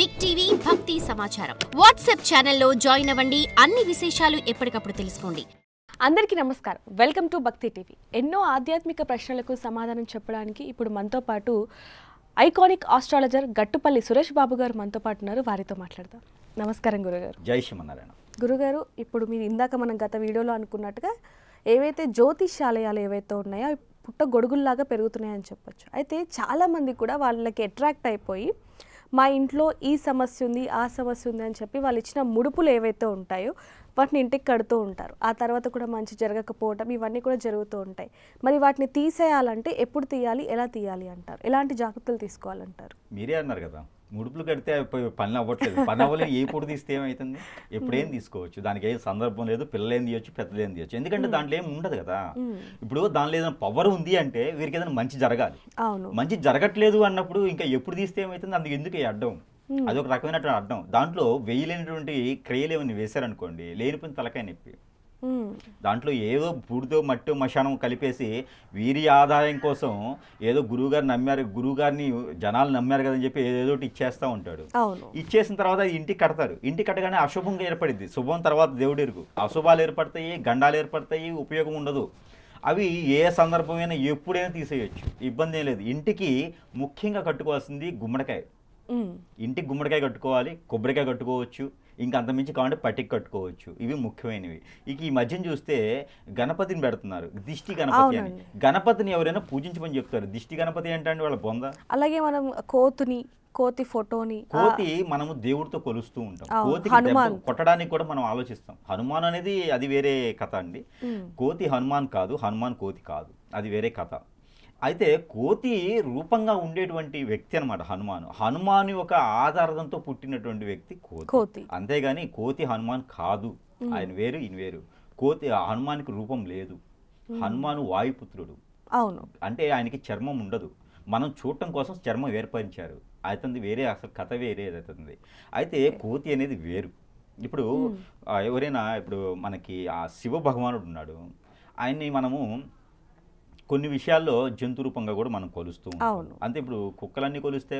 Big TV భక్తి సమాచారం WhatsApp ఛానల్లో జాయిన్ అవ్వండి. అన్ని విశేషాలు ఎప్పటికప్పుడు తెలుసుకోండి. అందరికీ నమస్కారం. వెల్కమ్ టు భక్తి టీవీ. ఎన్నో ఆధ్యాత్మిక ప్రశ్నలకు సమాధానం చెప్పడానికి ఇప్పుడు మనతో పాటు ఐకానిక్ ఆస్ట్రాలజర్ గట్టుపల్లి సురేష్ బాబు గారు మనతో పాటు ఉన్నారు. వారితో మాట్లాడదాం. నమస్కారం గురుగారు. జై శ్రీమన్నారాయణ. గురుగారు, ఇప్పుడు మీరు ఇందాక మనం గత వీడియోలో అనుకున్నట్టుగా ఏవైతే జ్యోతిష్యాలయాలు ఏవైతే ఉన్నాయో అవి పుట్ట గొడుగుల్లాగా పెరుగుతున్నాయని చెప్పొచ్చు. అయితే చాలామంది కూడా వాళ్ళకి అట్రాక్ట్ అయిపోయి మా ఇంట్లో ఈ సమస్య ఉంది, ఆ సమస్య ఉంది అని చెప్పి వాళ్ళు ఇచ్చిన ముడుపులు ఏవైతే ఉంటాయో వాటిని ఇంటికి కడుతూ ఉంటారు. ఆ తర్వాత కూడా మంచి జరగకపోవటం ఇవన్నీ కూడా జరుగుతూ ఉంటాయి. మరి వాటిని తీసేయాలంటే ఎప్పుడు తీయాలి, ఎలా తీయాలి అంటారు? ఎలాంటి జాగ్రత్తలు తీసుకోవాలంటారు? మీరే అన్నారు కదా, ముడుపులు కడితే పనులు అవ్వట్లేదు. పని అవ్వలేదు. ఏ పొడి తీస్తే ఏమవుతుంది? ఎప్పుడేం తీసుకోవచ్చు, దానికి ఏం సందర్భం లేదు. పిల్లలేం తీయొచ్చు, పెద్దలేం తీయొచ్చు. ఎందుకంటే దాంట్లో ఏం ఉండదు కదా. ఇప్పుడు దానిలో ఏదైనా పవర్ ఉంది అంటే వీరికి ఏదైనా మంచి జరగాలి. మంచి జరగట్లేదు అన్నప్పుడు ఇంకా ఎప్పుడు తీస్తే ఏమవుతుంది? అందుకు ఎందుకు అడ్డం? అదొక రకమైనటువంటి అడ్డం. దాంట్లో వేయలేనటువంటి క్రియలు ఏమైనా వేశారనుకోండి, లేనిపోయిన తలకాయ నొప్పి. దాంట్లో ఏదో బూడితో మట్టి మశానం కలిపేసి వీరి ఆదాయం కోసం ఏదో గురువుగారు నమ్మారు, గురువుగారిని జనాలు నమ్మారు కదని చెప్పి ఏదో ఇచ్చేస్తూ ఉంటాడు. ఇచ్చేసిన తర్వాత ఇంటికి కడతారు. ఇంటికి కట్టగానే అశుభంగా ఏర్పడింది. శుభం తర్వాత దేవుడు ఎరుగు. అశుభాలు ఏర్పడతాయి, గండాలు ఏర్పడతాయి, ఉపయోగం ఉండదు. అవి ఏ సందర్భమైనా ఎప్పుడైనా తీసేయచ్చు, ఇబ్బంది ఏం లేదు. ఇంటికి ముఖ్యంగా కట్టుకోవాల్సింది గుమ్మడికాయ. ఇంటికి గుమ్మడికాయ కట్టుకోవాలి, కొబ్బరికాయ కట్టుకోవచ్చు, ఇంకా అంతమించి కావాలంటే పట్టికి కట్టుకోవచ్చు. ఇవి ముఖ్యమైనవి. ఇక ఈ మధ్యన చూస్తే గణపతిని పెడుతున్నారు, దిష్టి గణపతి అని. గణపతిని ఎవరైనా పూజించమని చెప్తారు. దిష్టి గణపతి ఏంటంటే వాళ్ళ బొంద. అలాగే మనం కోతి ఫోటోని, కోతి మనము దేవుడితో కొలుస్తూ ఉంటాం. కోతి కొట్టడానికి కూడా మనం ఆలోచిస్తాం. హనుమాన్ అనేది అది వేరే కథ అండి. కోతి హనుమాన్ కాదు, హనుమాన్ కోతి కాదు, అది వేరే కథ. అయితే కోతి రూపంగా ఉండేటువంటి వ్యక్తి అనమాట హనుమాను. హనుమాను ఒక ఆధారంతో పుట్టినటువంటి వ్యక్తి కోతి. అంతేగాని కోతి హనుమాన్ కాదు. ఆయన వేరు, ఈయన వేరు. కోతి హనుమానికి రూపం లేదు. హనుమాను వాయుపుత్రుడు. అవును. అంటే ఆయనకి చర్మం ఉండదు. మనం చూడటం కోసం చర్మం ఏర్పరిచారు. అవుతుంది వేరే, అసలు కథ వేరే అవుతుంది. అయితే కోతి అనేది వేరు. ఇప్పుడు ఎవరైనా ఇప్పుడు మనకి ఆ శివ భగవానుడు ఉన్నాడు. ఆయన్ని మనము కొన్ని విషయాల్లో జంతు రూపంగా కూడా మనం కొలుస్తూ ఉంటాం. అంతే. ఇప్పుడు కుక్కలన్నీ కొలిస్తే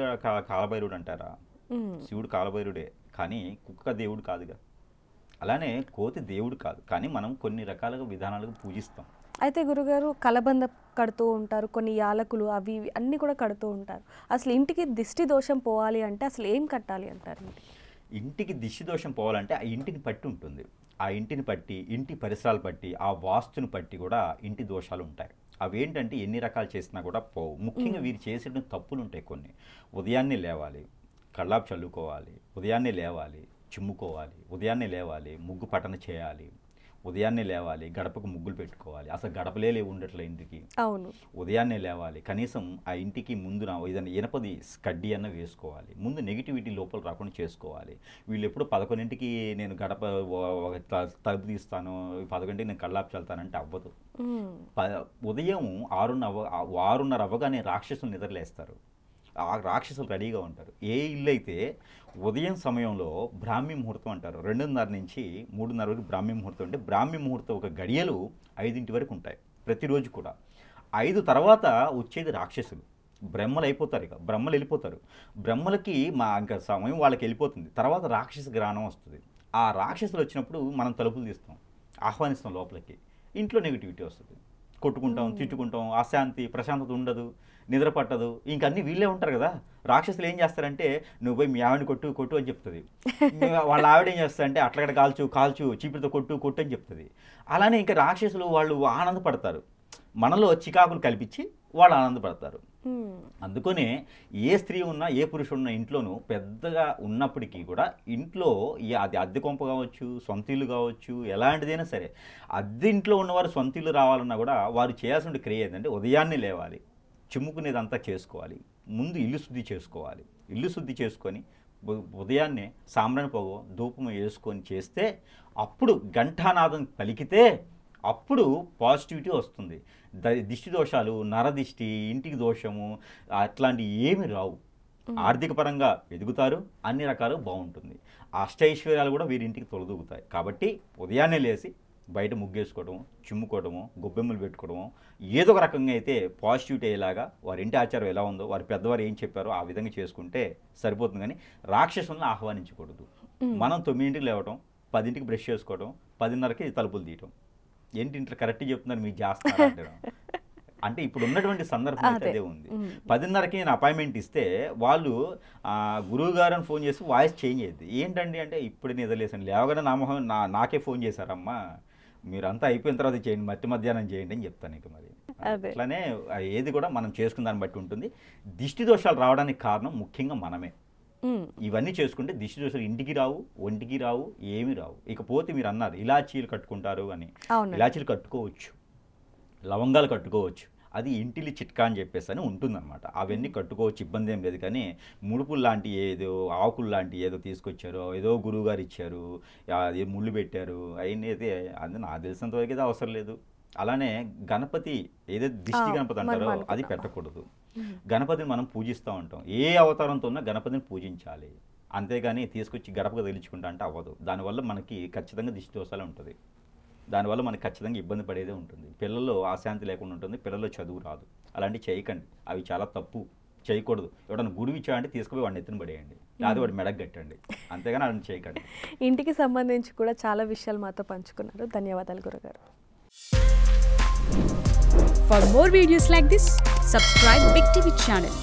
కాలభైరుడు అంటారా? శివుడు కాలభైరుడే, కానీ కుక్క దేవుడు కాదుగా. అలానే కోతి దేవుడు కాదు, కానీ మనం కొన్ని రకాలుగా విధానాలుగా పూజిస్తాం. అయితే గురుగారు, కలబంద కడుతూ ఉంటారు, కొన్ని యాలకులు అవి అన్నీ కూడా కడుతూ ఉంటారు. అసలు ఇంటికి దిష్టి దోషం పోవాలి అంటే అసలు ఏం కట్టాలి అంటారు? ఇంటికి దిష్టి దోషం పోవాలంటే ఆ ఇంటిని పట్టి ఉంటుంది. ఆ ఇంటిని పట్టి, ఇంటి పరిసరాలు పట్టి, ఆ వాస్తుని పట్టి కూడా ఇంటి దోషాలు ఉంటాయి. అవేంటంటే ఎన్ని రకాలు చేసినా కూడా పోవు. ముఖ్యంగా వీరు చేసిన తప్పులు ఉంటాయి కొన్ని. ఉదయాన్నే లేవాలి, కళ్ళాపు చల్లుకోవాలి, ఉదయాన్నే లేవాలి, చిమ్ముకోవాలి, ఉదయాన్నే లేవాలి, ముగ్గు పటన చేయాలి, ఉదయాన్నే లేవాలి, గడపకు ముగ్గులు పెట్టుకోవాలి. అసలు గడపలే లేవు ఉండట్లే ఇంటికి. అవును. ఉదయాన్నే లేవాలి, కనీసం ఆ ఇంటికి ముందున ఏదైనా ఇనపది కడ్డీ అన్న వేసుకోవాలి. ముందు నెగిటివిటీ లోపల రాకుండా చేసుకోవాలి. వీళ్ళు ఎప్పుడు 11ంటికి నేను గడప తలుపు తీస్తాను, 11ంటికి నేను కళ్ళాపు చల్లుతానంటే అవ్వదు. ఉదయం 6:30 అవ్వగానే రాక్షసులు నిద్రలేస్తారు. ఆ రాక్షసులు రెడీగా ఉంటారు. ఏ ఇల్లు అయితే ఉదయం సమయంలో బ్రాహ్మీ ముహూర్తం అంటారు, 2:30 నుంచి 3:30 వరకు బ్రాహ్మీ ముహూర్తం. అంటే బ్రాహ్మీ ముహూర్తం ఒక గడియలు 5 వరకు ఉంటాయి ప్రతిరోజు కూడా. 5 తర్వాత వచ్చేది రాక్షసులు. బ్రహ్మలు అయిపోతారు. ఇక బ్రహ్మలు వెళ్ళిపోతారు. బ్రహ్మలకి ఇంకా సమయం వాళ్ళకి వెళ్ళిపోతుంది. తర్వాత రాక్షస గ్రహణం వస్తుంది. ఆ రాక్షసులు వచ్చినప్పుడు మనం తలుపులు తీస్తాం, ఆహ్వానిస్తాం లోపలికి. ఇంట్లో నెగిటివిటీ వస్తుంది. కొట్టుకుంటాం, తిట్టుకుంటాం, అశాంతి, ప్రశాంతత ఉండదు, నిద్ర పట్టదు. ఇంకన్నీ వీళ్ళే ఉంటారు కదా. రాక్షసులు ఏం చేస్తారంటే, నువ్వు పోయి మీ ఆవిడని కొట్టు అని చెప్తుంది. వాళ్ళ ఆవిడ ఏం చేస్తారంటే, అట్లగడ కాల్చు, చీపురితో కొట్టు అని చెప్తుంది. అలానే ఇంకా రాక్షసులు వాళ్ళు ఆనందపడతారు. మనలో చికాకులు కల్పించి వాళ్ళు ఆనందపడతారు. అందుకనే ఏ స్త్రీ ఉన్నా, ఏ పురుషుడు ఉన్నా ఇంట్లోనూ పెద్దగా ఉన్నప్పటికీ కూడా ఇంట్లో అది అద్దె కొంప కావచ్చు, సొంత ఇల్లు కావచ్చు, ఎలాంటిదైనా సరే అద్దె ఇంట్లో ఉన్నవారు సొంత ఇల్లు రావాలన్నా కూడా వారు చేయాల్సిన క్రియ ఏంటంటే ఉదయాన్నే లేవాలి, చిమ్ముకునేదంతా చేసుకోవాలి, ముందు ఇల్లు శుద్ధి చేసుకోవాలి. ఇల్లు శుద్ధి చేసుకొని ఉదయాన్నే సాంబ్రాణి పొగ ధూపం వేసుకొని చేస్తే, అప్పుడు ఘంటానాదం పలికితే అప్పుడు పాజిటివిటీ వస్తుంది. దిష్టి దోషాలు, నరదిష్టి, ఇంటికి దోషము అట్లాంటివి ఏమి రావు. ఆర్థిక పరంగా ఎదుగుతారు, అన్ని రకాలు బాగుంటుంది. అష్టైశ్వర్యాలు కూడా వీరింటికి తొలదూగుతాయి. కాబట్టి ఉదయాన్నే లేచి బయట ముగ్గేసుకోవడం, చిమ్ముకోవడము, గొబ్బెమ్మలు పెట్టుకోవడము, ఏదో ఒక రకంగా అయితే పాజిటివిటీ అయ్యేలాగా వారి ఇంటి ఆచారం ఎలా ఉందో, వారి పెద్దవారు ఏం చెప్పారో ఆ విధంగా చేసుకుంటే సరిపోతుంది. కానీ రాక్షసులను ఆహ్వానించకూడదు. మనం 9ంటికి లేవటం, 10ంటికి బ్రష్ చేసుకోవడం, 10:30కి తలుపులు తీయటం. ఏంటి ఇంట్లో కరెక్ట్గా చెప్తున్నారు మీకు చేస్తారంటే అంటే ఇప్పుడు ఉన్నటువంటి సందర్భం అయితే అదే ఉంది. 10:30కి నేను అపాయింట్మెంట్ ఇస్తే వాళ్ళు గురువు గారు అని ఫోన్ చేసి వాయిస్ చేంజ్ అయ్యింది. ఏంటండి అంటే ఇప్పుడు నిద్రలేసాను, లేవగానే నాకే ఫోన్ చేశారమ్మా, మీరంతా అయిపోయిన తర్వాత చేయండి, మధ్యాహ్నం చేయండి అని చెప్తాను. ఇక మరి అట్లానే ఏది కూడా మనం చేసుకున్న దాన్ని బట్టి ఉంటుంది. దిష్టి దోషాలు రావడానికి కారణం ముఖ్యంగా మనమే. ఇవన్నీ చేసుకుంటే దిష్టి దోషాలు ఇంటికి రావు, ఒంటికి రావు, ఏమీ రావు. ఇకపోతే మీరు అన్నారు ఇలాచీలు కట్టుకుంటారు అని, ఇలాచీలు కట్టుకోవచ్చు, లవంగాలు కట్టుకోవచ్చు, అది ఇంటిలి చిట్కా అని చెప్పేసి అని ఉంటుందన్నమాట. అవన్నీ కట్టుకోవచ్చు, ఇబ్బంది ఏం లేదు. కానీ ముడుపులు లాంటి ఏదో ఆకులు లాంటి ఏదో తీసుకొచ్చారు, ఏదో గురువుగారు ఇచ్చారు, అది ముళ్ళు పెట్టారు, అవన్నీ అయితే అది నాకు తెలిసినంత వరకు అయితే అవసరం లేదు. అలానే గణపతి ఏదైతే దిష్టి గణపతి అంటారో అది పెట్టకూడదు. గణపతిని మనం పూజిస్తూ ఉంటాం, ఏ అవతారంతో ఉన్నా గణపతిని పూజించాలి. అంతేగాని తీసుకొచ్చి గడపగా తగిలించుకుంటా అంటే అవ్వదు. దానివల్ల మనకి ఖచ్చితంగా దిష్టి దోషాలు ఉంటుంది. దానివల్ల మనకి ఖచ్చితంగా ఇబ్బంది పడేదే ఉంటుంది. పిల్లల్లో ఆశాంతి లేకుండా ఉంటుంది, పిల్లల్లో చదువు రాదు. అలాంటివి చేయకండి, అవి చాలా తప్పు, చేయకూడదు. ఎవడన్నా గురువు ఇచ్చాడంటే తీసుకుపోయి వాడిని ఎత్తున పడేయండి, అది వాడి మెడకు కట్టండి, అంతేగాని అలాంటి చేయకండి. ఇంటికి సంబంధించి కూడా చాలా విషయాలు మాతో పంచుకున్నారు. ధన్యవాదాలు గురుగారు. For more videos like this, subscribe Big TV channel.